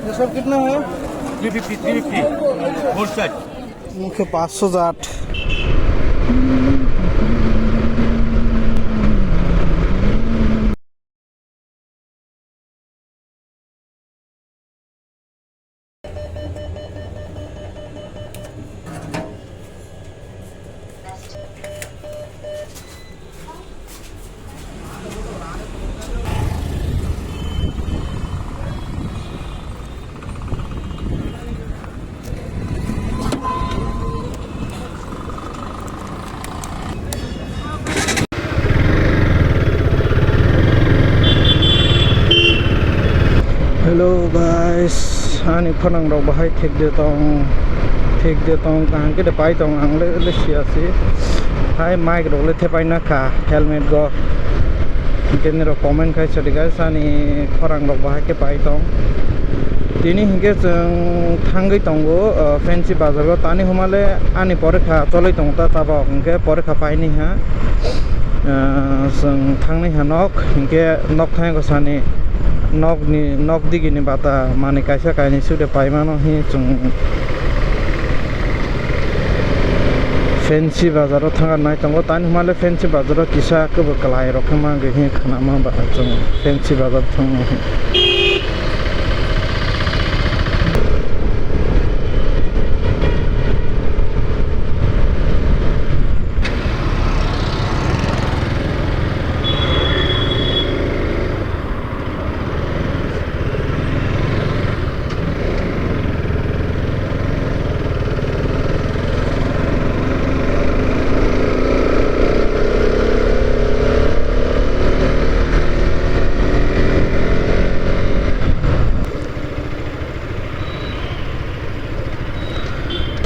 ये सब कितना है? 350 बोथ साइड। मुख्य 500 जाट। हेलो गाइस आनी फनंग रok bahai thek de tong kang ke de pai tong ang le sia si hai mic rok le the pai na ka helmet go kene ro comment khai chadi guys ani phorang rok bahai ke pai tong tini hingke jeng thangai tongo fancy bazar go tani humale ani porekha choloi tong ta taba hingke porekha pai ni ha jeng thangnai ha nok hingke nok thang go sani nok digini bata mani kaisa kaini sude paimano hi chung fancy bazaro thanga nai tongo tani humale fancy bazaro kisa ke kalai rokhma ge hi khana ma ba chung fancy bazar thang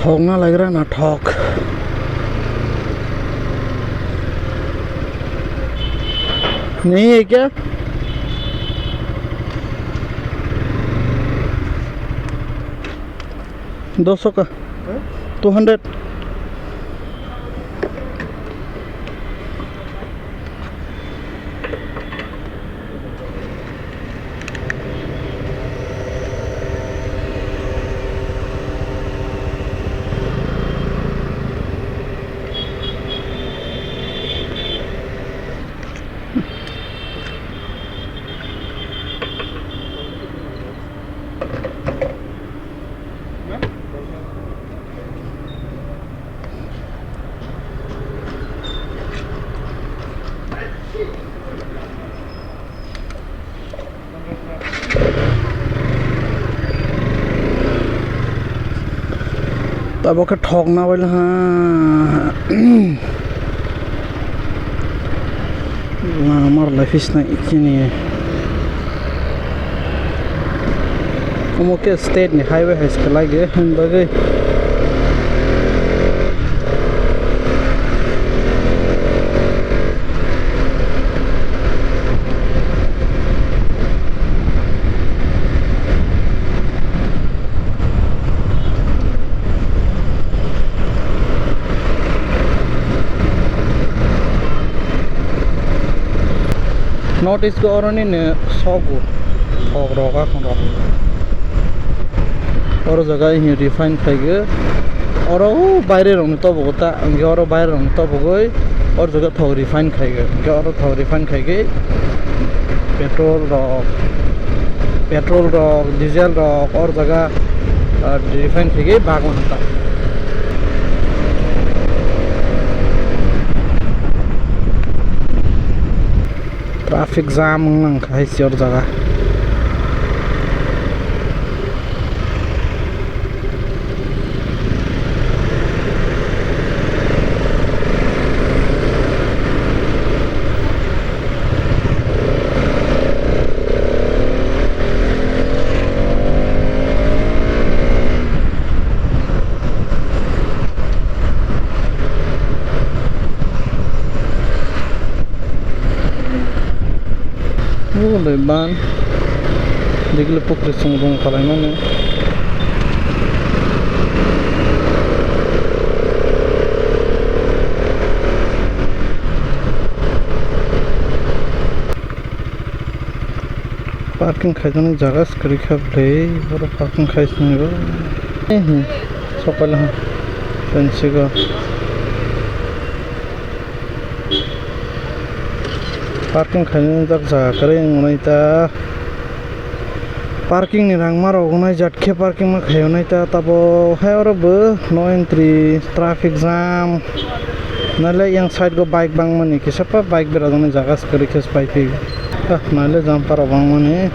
ठोकना लग रहा ना ठोक नहीं है क्या 200 का 200 तब okay ठोकना बोल हाँ हमारा लाइफ इतना इतनी नहीं है हम ओके स्टेट ने हाईवे है इसके लागे हम बगे notice ko oron in sogo thok roga khon oro jaga hi refine khaige oro baire rong to bogota ange oro baire rong to bogoi or jaga thok refine khaige ge oro thok refine khaige petrol rok diesel rok or jaga refine khaige bagon ta traffic jam nang khai sior jaga ban digile pokre sungdong kalaimane parking खाइजानाय जागा स्क्रिखाबलै बर' parking खाइसनिबो सकाल फेन्सिगो parking खाइनो जाग जागारै उनाइता parking नि rang marok jatke parking ma khayonai ta tabo hayorbo no entry traffic jam nale yang side go bike bang mani kisapa bike beradone jaga skari kes bike nale jam paro bang mani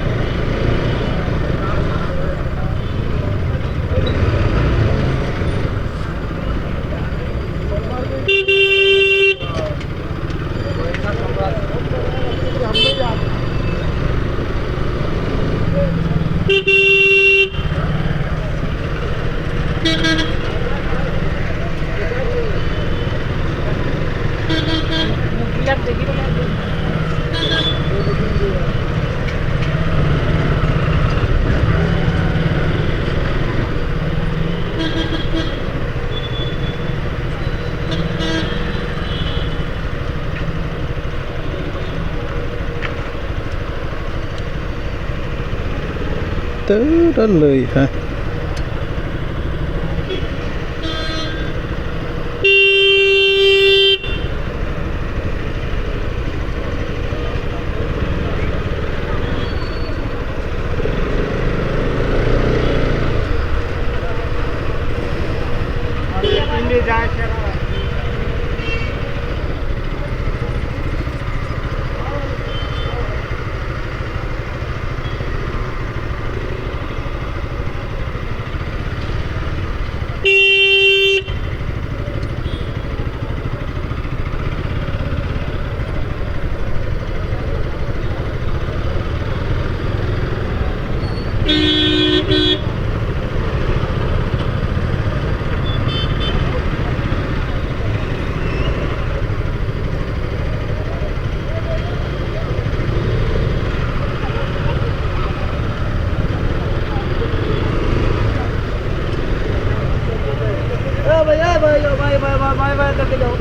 đã lười hả bay करके जाओ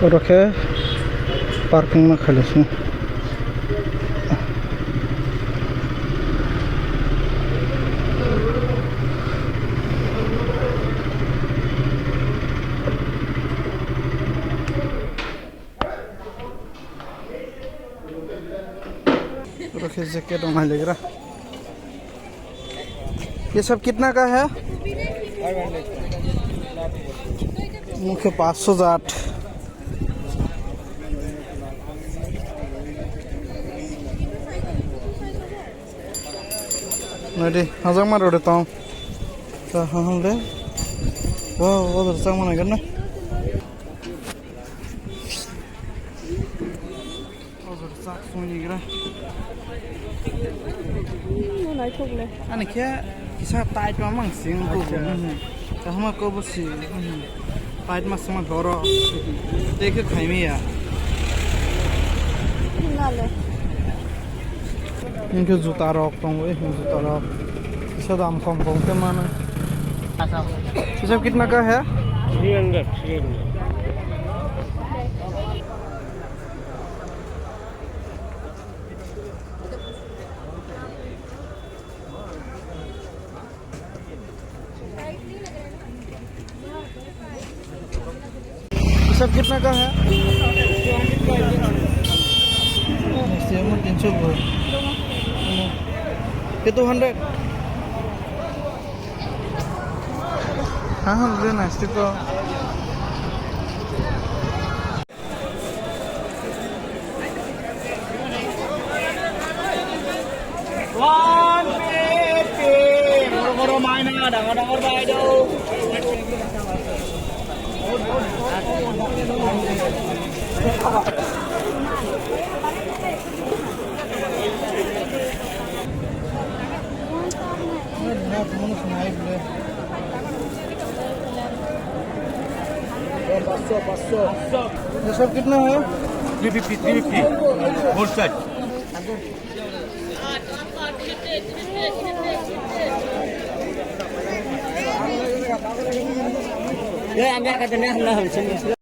रखे parking में खालिस रखे jacket लेगा ये सब कितना का है मुख्य 508 Ready, how's my road town? So, how le? Wow, what is someone again? What is that for you? No, I told you. And here, it's a tight one, sing. So, how much go see? Tight must my daughter. Take a time here. इनके जूता rock तो हुए जूता rock इसका दाम कम कम के माना ये सब कितना का है 300 ये सब कितना का है 300 ये 200 हाँ लेना है इसको $150 माइनस ডাঙৰ বাইদেউ ये सब कितना है 350 whole set Ambil katanya lah